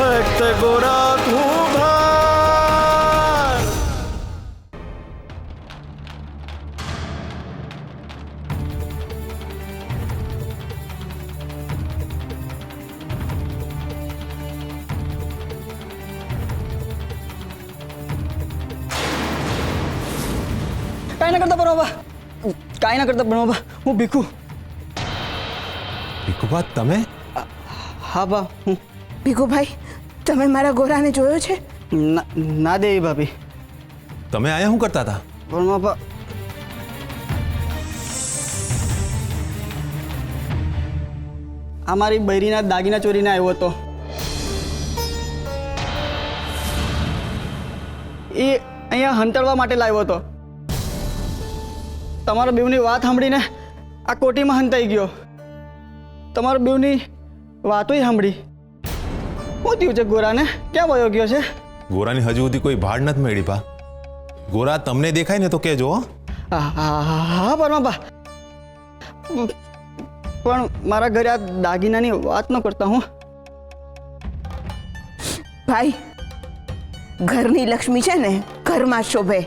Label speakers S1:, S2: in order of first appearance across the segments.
S1: भक्त गोरा कुभार।
S2: કાંઈ ના કરતા બરોબર, કાંઈ ના કરતા બરોબર. હું ભીખુ.
S3: ભીખુભા તમે?
S2: હા બા, હું.
S4: ભીખુભાઈ, તમે મારા ગોરાને જોયો છે?
S2: ના દેવી ભાભી.
S3: તમે આયા શું કરતા હતા?
S2: પણ બા, આ મારી બૈરીના દાગીના ચોરીને આવ્યો હતો. એ અહીંયા હંતાડવા માટે લાવ્યો હતો. તમારા બેવની વાત સાંભળીને આ કોટીમાં હંતાઈ ગયો. તમારા બેવની વાતોય સાંભળી. શું થયું છે ગોરાને? ક્યાં વયો ગયો છે?
S3: ગોરાની હજુ સુધી કોઈ ભાડ નથી મળી ભા. ગોરા તમને દેખાય ને તો કહેજો હો.
S2: હા પરમાબા, પણ મારા ઘરે આ દાગીનાની વાત ન કરતા હું.
S4: ભાઈ, ઘરની લક્ષ્મી છે ને ઘરમાં શોભે.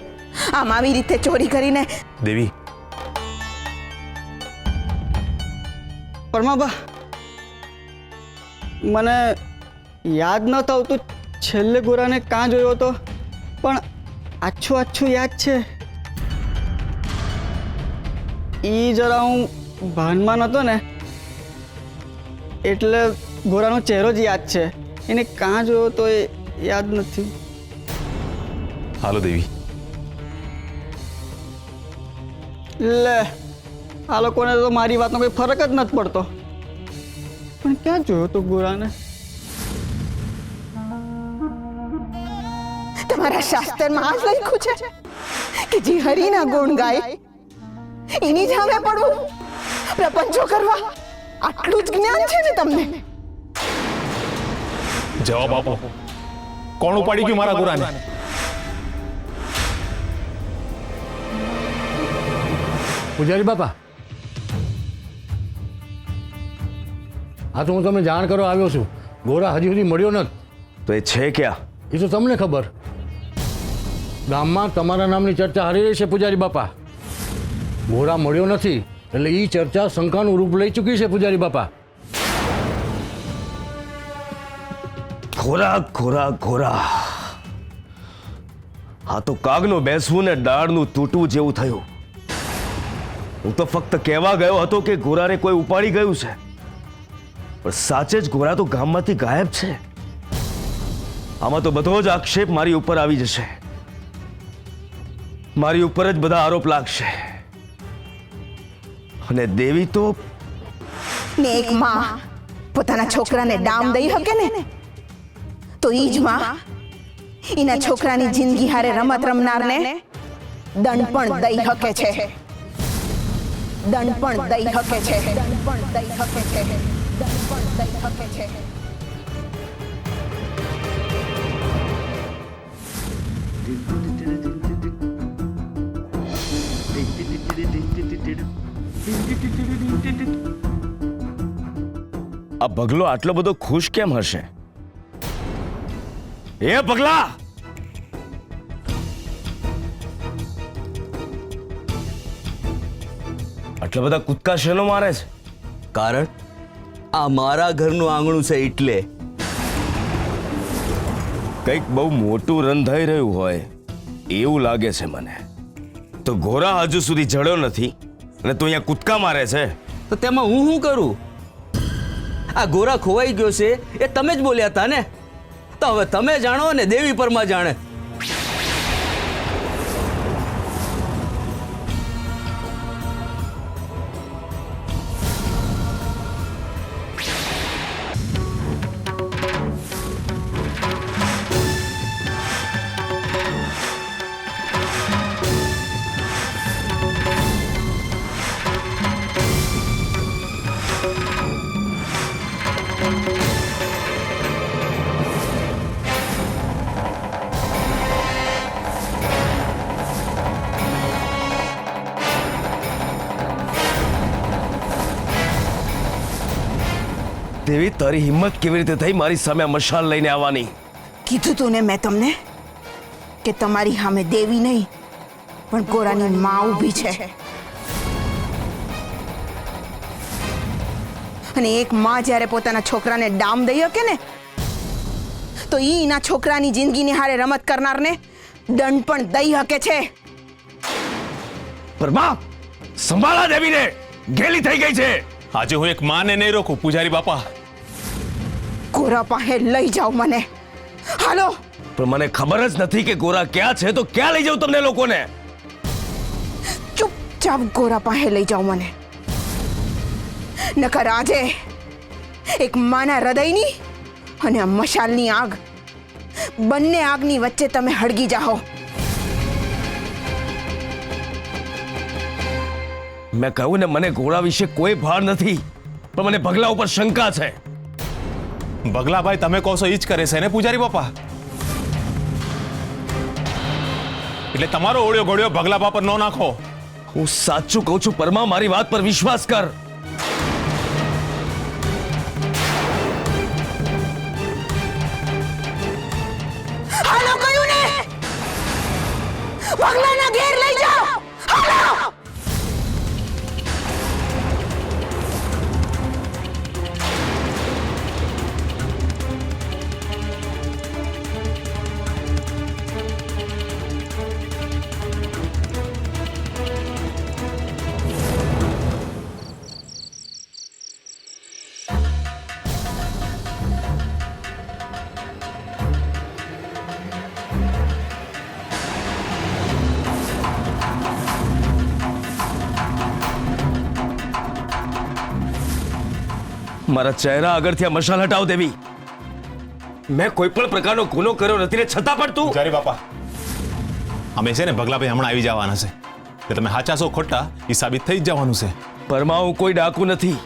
S4: આમ આવી રીતે ચોરી કરીને.
S3: દેવી,
S2: પરમાબા, મને યાદ ન થતું છેલ્લે ગોરાને કાં જોયો હતો, પણ આછું યાદ છે. એ જરા હું ભાનમાં નહોતો ને, એટલે ગોરાનો ચહેરો જ યાદ છે. એને કાં જોયો તો એ યાદ નથી.
S3: હાલો દેવી.
S2: લે, આ લોકોને તો મારી વાતનો કોઈ ફરક જ નથી પડતો. પણ ક્યાં જોયો તો ગોરાને?
S4: તમારા શાસ્ત્રમાં આ જ લખ્યું છે કે જે હરિના ગુણ ગાય એની સામે પડવું, પ્રપંચો કરવા, આટલું જ જ્ઞાન છે ને તમને?
S3: જવાબ આપો. કોણ ઉપાડી ગયું મારા ગોરાને?
S5: પૂજારી બાપા, હા તો હું તમને જાણ કરવા આવ્યો છું. ગોરા હજી સુધી મળ્યો નથી.
S1: તો એ છે ક્યાં?
S5: એ તો તમને ખબર. ગામમાં તમારા નામની ચર્ચા હારી રહી છે પૂજારી બાપા. ગોરા મળ્યો નથી એટલે એ ચર્ચા શંકાનું રૂપ લઈ ચૂકી છે પૂજારી બાપા.
S1: ખોરાક ખોરાક ખોરાક. હા તો કાગનું બેસવું ને ડાળનું તૂટવું જેવું થયું. હું તો ફક્ત કહેવા ગયો હતો કે ગોરાને કોઈ ઉપાડી ગયું છે, પણ સાચે જ ગોરા તો ગામમાંથી ગાયબ છે. આમાં તો બધો જ આક્ષેપ મારી ઉપર આવી જશે. મારી ઉપર જ બધા આરોપ લાગશે. અને દેવી તો
S4: ને એક માં પોતાના છોકરાને ડામ દઈ શકે ને, તો ઈ જ માં એના છોકરાની જિંદગી હારે રમત રમનારને દંડ પણ દઈ શકે છે. દંડ પણ દઈ શકે છે. દંડ પણ દઈ શકે છે. દંડ પણ દઈ શકે છે.
S1: આ પગલો આટલો બધો ખુશ કેમ હશે? એ પગલા, આટલા બધા કૂદકા શેનો મારે છે?
S6: કારણ આ મારા ઘરનું આંગણું છે એટલે.
S1: કંઈક બહુ મોટું રંધાઈ રહ્યું હોય એવું લાગે છે મને. તો ગોરા હજુ સુધી જડ્યો નથી અને તું અહીંયા કૂદકા મારે છે.
S6: તો તેમાં હું શું કરું? આ ગોરા ખોવાઈ ગયો છે એ તમે જ બોલ્યા હતા ને, તો હવે તમે જાણો ને દેવી પરમા જાણે.
S1: દેવી, તારી હિંમત કેવી રીતે થઈ મારી સામે આ મશાલ લઈને આવવાની?
S4: કીધું તું ને મેં તમને કે તમારી સામે દેવી નહીં પણ ગોરાની માં ઊભી છે. અને એક માં જ્યારે પોતાના છોકરાને ડામ દઈ શકે ને તો એના છોકરાની જિંદગીની હારે રમત કરનારને દંડ પણ દઈ શકે છે.
S1: પર બા, સંભાળા દેવીને, ગેલી થઈ ગઈ છે.
S3: આજે હું એક માને નહીં રોકું પૂજારી બાપા.
S4: ગોરા પાસે લઈ જાઓ મને. હાલો.
S1: પણ મને ખબર જ નથી કે ગોરા ક્યાં છે, તો ક્યાં લઈ જાઉં તમને લોકોને?
S4: ચૂપચાપ ગોરા પાસે લઈ જાઓ મને. નકર આજે એક માના હૃદયની અને આ મશાલની આગ, બંને આગની વચ્ચે તમે હળગી જાઓ.
S1: મેં કહ્યું ને, મને ગોરા વિશે કોઈ ભાર નથી, પણ મને ભગલા ઉપર શંકા છે.
S3: બગલાભાઈ તમે કહો છો ઈ જ કરે છે ને પૂજારી બાપા? એટલે તમારો ઓળ્યો ઘોડ્યો ભગલા બાપા પર ન નાખો.
S1: હું સાચું કહું છું પરમા, મારી વાત પર વિશ્વાસ કર.
S4: હાલો કહ્યું ને, ભગલાના ઘેર લઈ જાઓ. હાલો.
S1: મારા ચહેરા આગળથી આ મશાલ હટાવ દેવી. મેં કોઈ પણ પ્રકારનો ગુનો કર્યો નથી ને છતાં પણ તું.
S3: પૂજારી બાપા અમે છે ને ભગલાભાઈ હમણાં આવી જવાના છે, એટલે તમે સાચા છો ખોટા એ સાબિત થઈ જ જવાનું છે.
S1: પરમા, હું કોઈ ડાકુ નથી.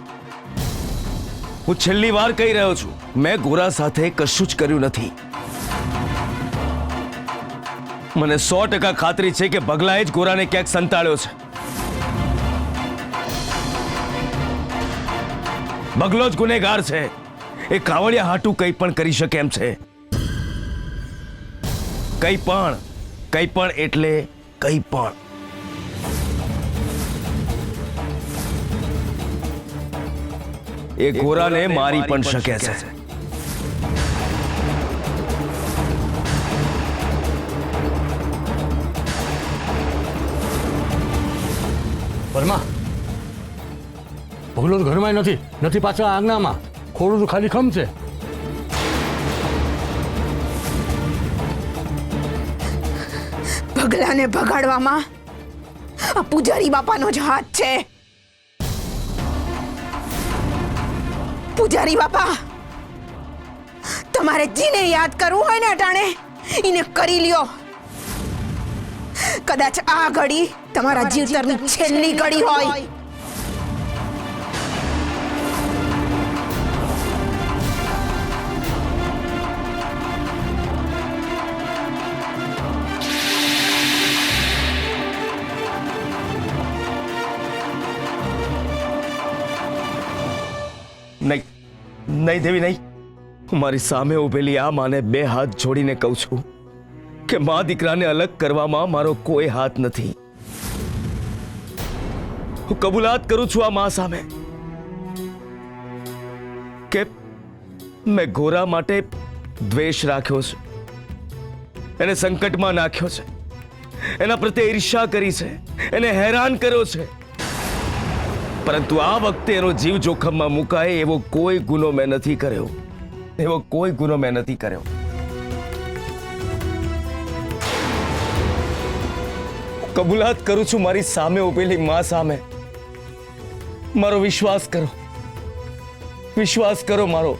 S1: હું છેલ્લી વાર કહી રહ્યો છું, મેં ગોરા સાથે કશું જ કર્યું નથી. મને 100% ખાતરી છે કે ભગલાએ જ ગોરાને ક્યાંક સંતાડ્યો છે. ભગલો જ ગુનેગાર છે. એ કાવડિયા હાટું કંઈ પણ કરી શકે એમ છે. કંઈ પણ એટલે કંઈ પણ. એ ગોરાને મારી પણ શકે છે.
S5: પરમા, ભગલો તો ઘરમાં નથી પાછળ આંગણામાં. ખોડું તો ખાલી ખમ છે.
S4: ભગલાને ભગાડવામાં આ પૂજારી બાપાનો જ હાથ છે. પૂજારી બાપા, તમારે જીને યાદ કરવું હોય ને અટાણે એને કરી લ્યો. કદાચ આ ઘડી તમારા જીવતરની છેલ્લી ઘડી હોય.
S1: નહીં દેવી, નહીં. હું મારી સામે ઉભેલી આ માને 2 હાથ જોડીને કહું છું કે મા દીકરાને અલગ કરવામાં મારો કોઈ હાથ નથી. હું કબૂલાત કરું છું આ મા સામે કે મેં ગોરા માટે દ્વેષ રાખ્યો છે, એને સંકટમાં નાખ્યો છે, એના પ્રત્યે ઈર્ષ્યા કરી છે, એને હેરાન કર્યો છે. પરંતુ આ વખતે એનો જીવ જોખમમાં મુકાય એવો કોઈ ગુનો મેં નથી કર્યો. એવો કોઈ ગુનો મેં નથી કર્યો. કબૂલાત કરું છું મારી સામે ઉભેલી માં સામે. મારો વિશ્વાસ કરો, વિશ્વાસ કરો મારો.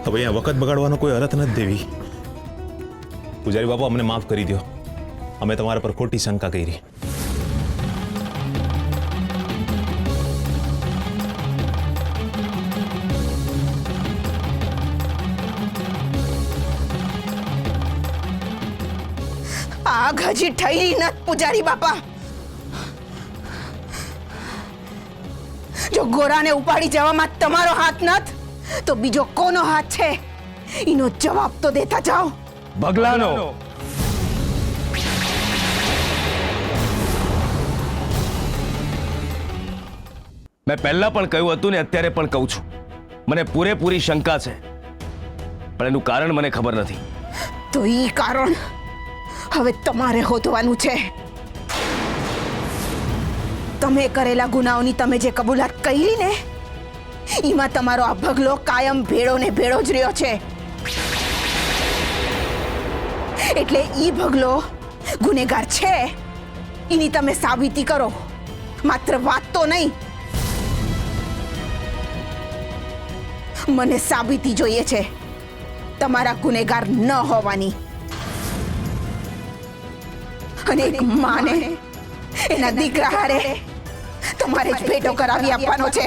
S3: હવે અહીંયા વખત બગાડવાનો કોઈ અર્થ નથી દેવી. પૂજારી બાપા અમને માફ કરી દો. અમે તમારા પર ખોટી શંકા કરી.
S4: આગ હજી ઠરી નથી પૂજારી બાપા. જો ગોરાને ઉપાડી જવામાં તમારો હાથ નથી તો બીજો કોનો હાથ છે એનો જવાબ તો દેતા જાઓ.
S1: બગલાનો. મેં પહેલા પણ કહ્યું હતું ને અત્યારે પણ કહું છું, મને પૂરેપૂરી શંકા છે, પણ એનું કારણ મને ખબર નથી.
S4: તો ઈ કારણ હવે તમારે હોદવાનું છે. તમે કરેલા ગુનાઓની તમે જે કબૂલાત કરી ને એમાં તમારો આ ભગલો કાયમ ભેળો ને ભેળો જ રહ્યો છે. એટલે ઈ ભગલો ગુનેગાર છે એની તમે સાબિતી કરો, માત્ર વાત તો નહીં. મને સાબિતી જોઈએ છે તમારા ગુનેગાર ન હોવાની. અને એક માને એના દીકરા હારે તમારે જ ભેટો કરાવી આપવાનો છે.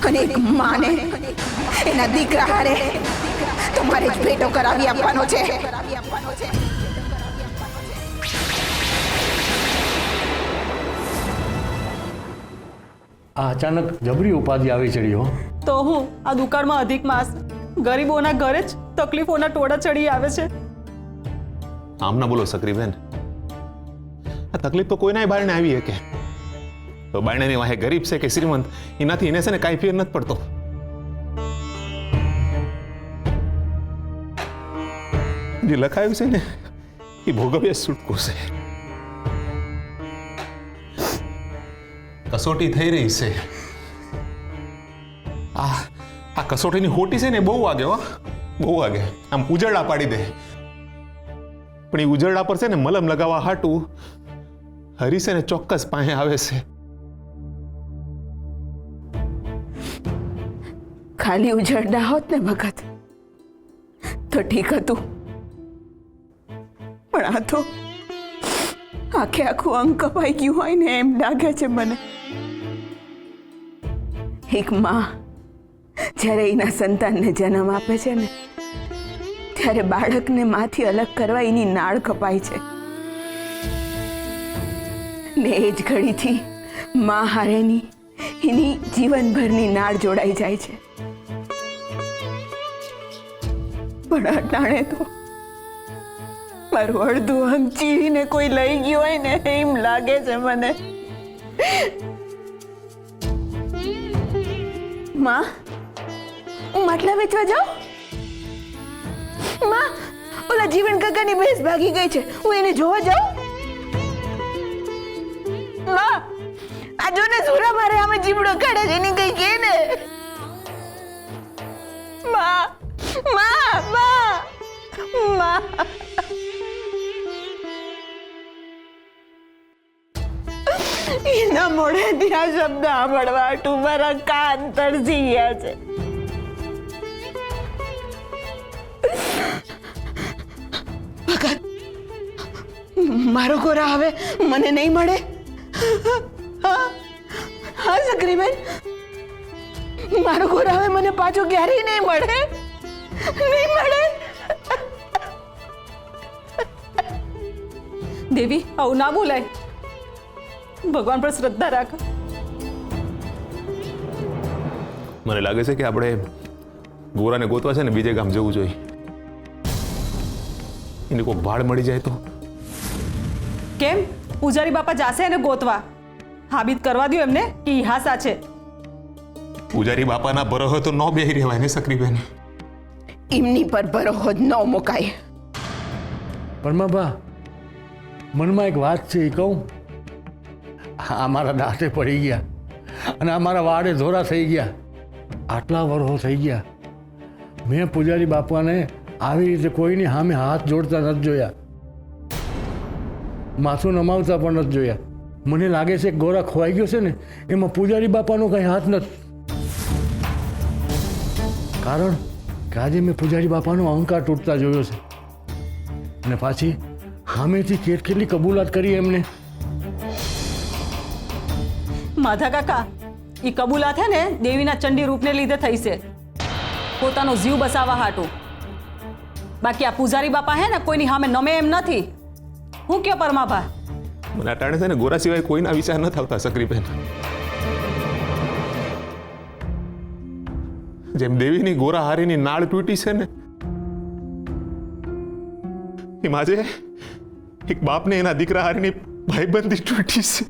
S4: અને એક માને એના દીકરા હારે તમારે જ ભેટો કરાવી આપવાનો છે.
S5: આ અચાનક જબરી ઉપાધિ આવી ચડી હો.
S7: તો હું આ દુકાળમાં અધિક માસ, ગરીબોના ઘરે જ તકલીફોના ટોળા ચડી આવે છે.
S3: આમ ના બોલો સક્રીબેન, આ તકલીફ તો કોઈના બારણે આવી શકે. તો બારણેની વાહે ગરીબ છે કે શ્રીમંત એનાથી એને છે ને કાંઈ ફેર નથી પડતો. જે લખાયું છે ને એ ભોગવ્ય છૂટકો છે. કસોટી થઈ રહી છે. આ કસોટીની હોટી છે ને બહુ વાગે હો, બહુ વાગે. આમ ઉજળા પાડી દે. પણ એ ઉજળા પર છે ને મલમ લગાવવા હાટું હરી છે ને ચોક્કસ પાસે આવે છે.
S4: ખાલી ઉજળડા હોત ને ભગત તો ઠીક હતું, પણ આ તો આખે આખું અંગ કપાઈ ગયું હોય ને એમ લાગે છે મને. એક માં જ્યારે એના સંતાનને જન્મ આપે છે ને ત્યારે બાળકને માથી અલગ કરવા એની નાળ કપાય છે ને એ જ ઘડીથી માં હારેની એની જીવનભરની નાળ જોડાઈ જાય છે. પણ અટાણે તો મારું અડધું અંગ ચીરીને કોઈ લઈ ગયું હોય ને એમ લાગે છે મને. માં, હું માટલા વેચવા જાઉં? માં, ઓલા જીવન કાકાની ભેંસ ભાગી ગઈ છે, હું એને જોવા જાઉં? માં, આ જો ને સુરા મારે આમે જીવડો કાઢે છે એની કઈ કે ને. માં, માં, માં, માં. એના મોઢેથી આ શબ્દ સાંભળવા હાટું મારા કાન તરસી ગયા છે. ભગત, મારો ગોરા હવે મને નહીં મળે? હા સક્રીબેન, મારો ગોરા હવે મને પાછો ક્યારેય નહીં મળે, નહીં મળે.
S7: દેવી, આવું ના બોલાય. ભગવાન પર શ્રદ્ધા રાખ.
S3: મને લાગે છે કે આપણે ગોરાને ગોતવા છે ને બીજે ગામ જવું જોઈએ. એને કોઈ ભાડ મળી જાય તો.
S7: કેમ? પૂજારી બાપા જાશે એને ગોતવા. સાબિત કરવા દો એમને કે ઈ હાસા છે.
S3: પૂજારી બાપાના ભરોહે તો ન બેહી રહેવાય ને સક્રીબેન.
S4: એમની પર ભરોહો જ ન મુકાય.
S5: પરમાબા, મનમાં એક વાત છે એ કહું. આ મારા દાંતે પડી ગયા અને આ મારા વાડે ધોરા થઈ ગયા. આટલા વર્ષો થઈ ગયા, મેં પૂજારી બાપાને આવી રીતે કોઈની સામે હાથ જોડતા નથી જોયા. માથું નમાવતા પણ નથી જોયા. મને લાગે છે કે ગોરા ખોવાઈ ગયો છે ને એમાં પૂજારી બાપાનો કંઈ હાથ નથી. કારણ કે આજે મેં પૂજારી બાપાનો અહંકાર તૂટતા જોયો છે અને પાછી સામેથી કેટલી કબૂલાત કરી એમને.
S7: માધા કાકા એ કબૂલાત હે ને દેવીના ચંડી રૂપને લીધે થઈ છે, પોતાનો જીવ બસાવવા હાટું. બાકી આ પૂજારી બાપા હે ને કોઈની સામે નમે એમ નથી. હું કયો પરમાભા?
S3: મને અટાણે છે ને ગોરા સિવાય કોઈના વિચાર નથી આવતા સક્રીબેન. જેમ દેવીની ગોરા હારીની નાળ તૂટી છે ને એમ આજે એક બાપને એના દીકરા હારીની ભાઈબંધી તૂટી છે.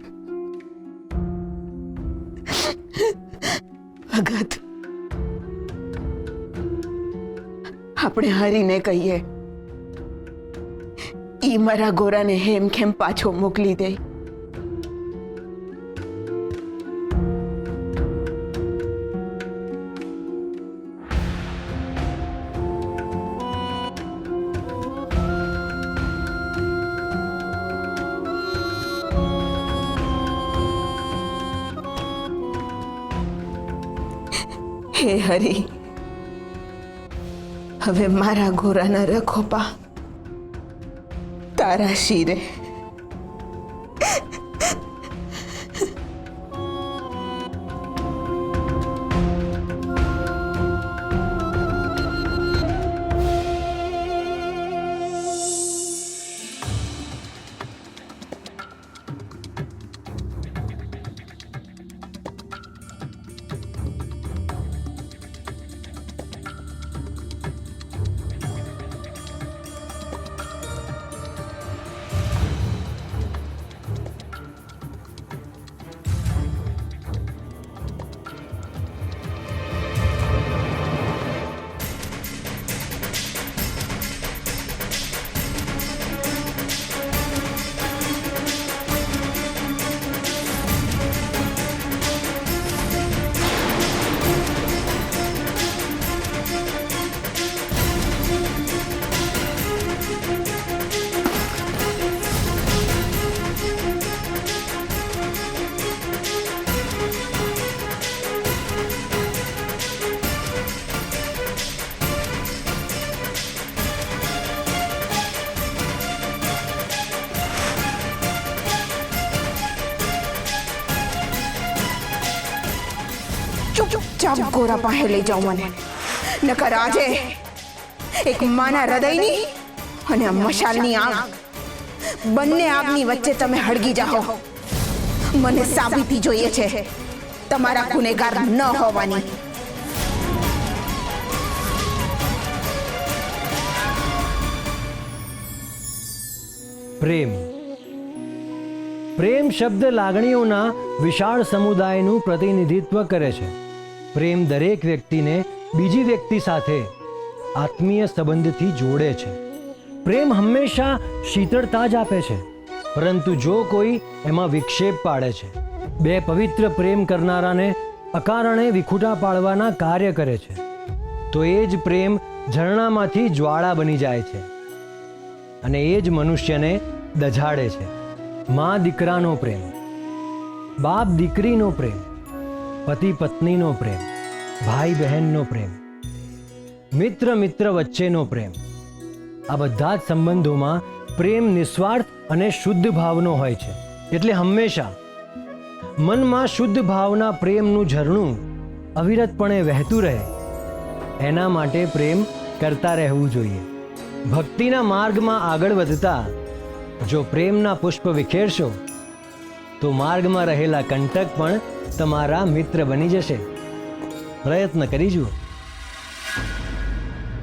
S4: ભગત, આપણે હરીને કહીએ ઈ મારા ગોરાને હેમખેમ પાછો મોકલી દે. હે હરી, હવે મારા ગોરાના રખોપા તારા શિરે. ચૂપચાપ ગોરા પાસે લઈ જાઓ મને, નકર આજે એક માના હૃદયની અને આ મશાલની આગ, બંને આગની વચ્ચે તમે હળગી જાઓ. મને સાબિતી જોઈએ છે તમારા ગુનેગાર ન હોવાની.
S8: પ્રેમ પ્રેમ શબ્દ લાગણીઓના વિશાળ સમુદાયનું પ્રતિનિધિત્વ કરે છે. પ્રેમ દરેક વ્યક્તિને બીજી વ્યક્તિ સાથે આત્મીય સંબંધથી જોડે છે. પ્રેમ હંમેશા શીતળતા જ આપે છે, પરંતુ જો કોઈ એમાં વિક્ષેપ પાડે છે, બે પવિત્ર પ્રેમ કરનારાને અકારણે વિખૂટા પાડવાના કાર્ય કરે છે, તો એ જ પ્રેમ ઝરણામાંથી જ્વાળા બની જાય છે અને એ જ મનુષ્યને દઝાડે છે. મા દીકરાનો પ્રેમ, બાપ દીકરીનો પ્રેમ, પતિ પત્નીનો પ્રેમ, ભાઈ બહેનનો પ્રેમ, મિત્ર મિત્ર વચ્ચેનો પ્રેમ, આ બધા જ સંબંધોમાં પ્રેમ નિસ્વાર્થ અને શુદ્ધ ભાવનો હોય છે. એટલે હંમેશા મનમાં શુદ્ધ ભાવના પ્રેમનું ઝરણું અવિરતપણે વહેતું રહે, એના માટે પ્રેમ કરતા રહેવું જોઈએ. ભક્તિના માર્ગમાં આગળ વધતા જો પ્રેમના પુષ્પ વિખેરશો તો માર્ગમાં રહેલા કંટક પણ તમારા મિત્ર બની જશે. પ્રયત્ન કરી જુઓ.